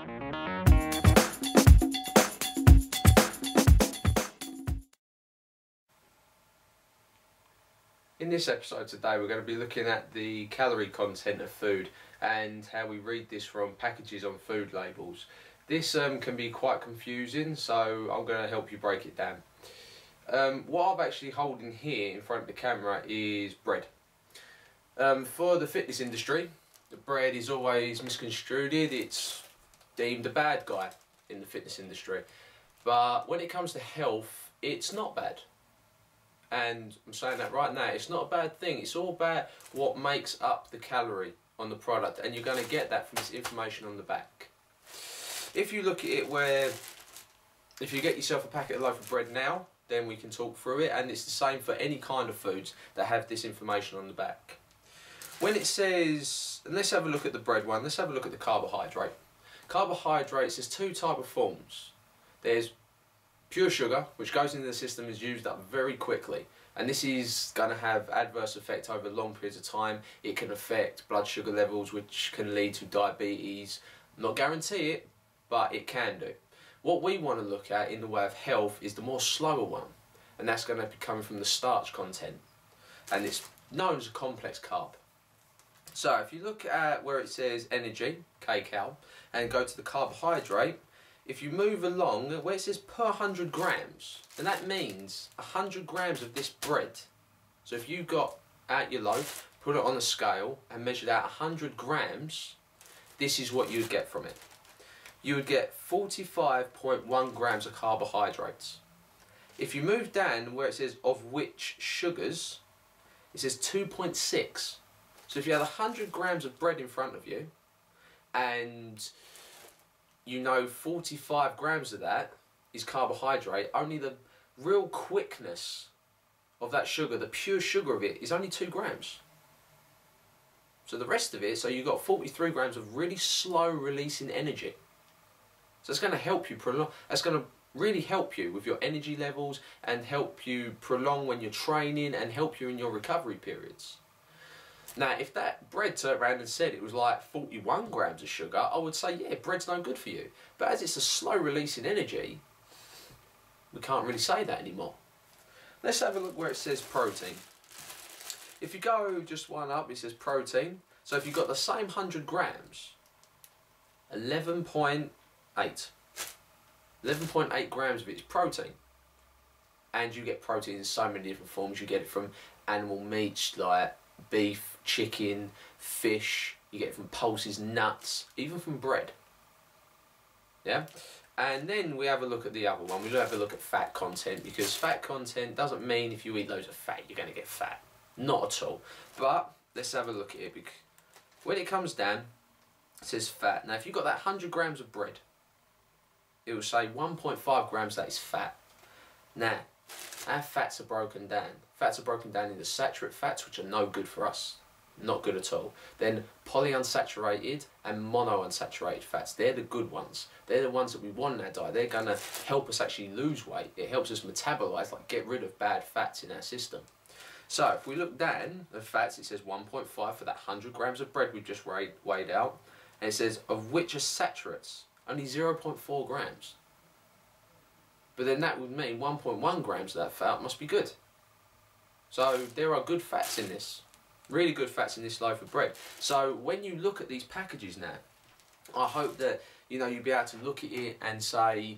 In this episode today we're going to be looking at the calorie content of food and how we read this from packages on food labels. This can be quite confusing, so I'm going to help you break it down. What I'm actually holding here in front of the camera is bread. For the fitness industry, the bread is always misconstrued. It's deemed a bad guy in the fitness industry, but when it comes to health, it's not bad. And I'm saying that right now, it's not a bad thing. It's all about what makes up the calorie on the product, and you're going to get that from this information on the back. If you look at it if you get yourself a packet of loaf of bread now, then we can talk through it, and it's the same for any kind of foods that have this information on the back. When it says, let's have a look at the bread one, let's have a look at the carbohydrate. Carbohydrates, there's two types of forms. There's pure sugar, which goes into the system, is used up very quickly, and this is going to have adverse effect over long periods of time. It can affect blood sugar levels, which can lead to diabetes. Not guarantee it, but it can do. What we want to look at in the way of health is the more slower one, and that's going to be coming from the starch content, and it's known as a complex carb. So if you look at where it says energy, kcal, and go to the carbohydrate, if you move along where it says per 100 grams, and that means 100 grams of this bread. So if you got out your loaf, put it on a scale and measured out 100 grams, this is what you would get from it. You would get 45.1 grams of carbohydrates. If you move down where it says of which sugars, it says 2.6. So if you had 100 grams of bread in front of you, and you know 45 grams of that is carbohydrate, only the real quickness of that sugar, the pure sugar of it, is only 2 grams. So the rest of it, so you've got 43 grams of really slow releasing energy. So it's going to help you prolong, that's going to really help you with your energy levels and help you prolong when you're training and help you in your recovery periods. Now, if that bread turned around and said it was like 41 grams of sugar, I would say, yeah, bread's no good for you. But as it's a slow releasing energy, we can't really say that anymore. Let's have a look where it says protein. If you go just one up, it says protein. So if you've got the same 100 grams, 11.8 grams of it is protein. And you get protein in so many different forms. You get it from animal meats like beef, chicken, fish, you get it from pulses, nuts, even from bread. Yeah? And then we have a look at the other one. We have a look at fat content, because fat content doesn't mean if you eat loads of fat you're going to get fat. Not at all. But let's have a look at it. Because when it comes down, it says fat. Now if you've got that 100 grams of bread, it will say 1.5 grams that is fat. Now, our fats are broken down. Fats are broken down into saturated fats, which are no good for us. Not good at all. Then polyunsaturated and monounsaturated fats. They're the good ones. They're the ones that we want in our diet. They're going to help us actually lose weight. It helps us metabolize, like get rid of bad fats in our system. So if we look down at fats, it says 1.5 for that 100 grams of bread we've just weighed out. And it says of which are saturates, only 0.4 grams. But then that would mean 1.1 grams of that fat must be good. So there are good fats in this. Really good fats in this loaf of bread. So when you look at these packages now, I hope that you'll be able to look at it and say,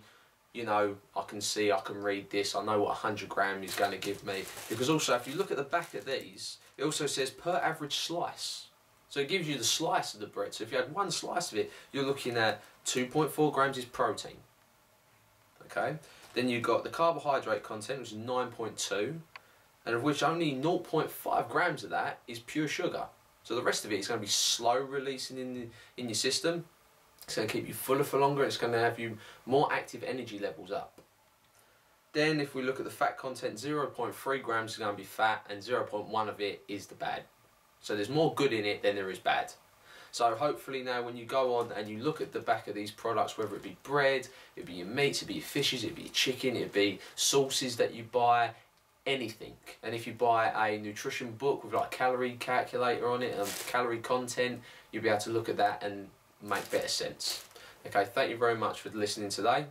I can see, I can read this, I know what 100 grams is going to give me. Because also if you look at the back of these, it also says per average slice. So it gives you the slice of the bread. So if you had one slice of it, you're looking at 2.4 grams is protein. Okay? Then you've got the carbohydrate content, which is 9.2, and of which only 0.5 grams of that is pure sugar. So the rest of it is going to be slow releasing in your system. It's going to keep you fuller for longer. It's going to have you more active energy levels up. Then if we look at the fat content, 0.3 grams is going to be fat, and 0.1 of it is the bad. So there's more good in it than there is bad. So hopefully now when you go on and you look at the back of these products, whether it be bread, it be your meats, it be your fishes, it be your chicken, it be sauces that you buy, anything. And if you buy a nutrition book with like a calorie calculator on it and calorie content, you'll be able to look at that and make better sense. Okay, thank you very much for listening today.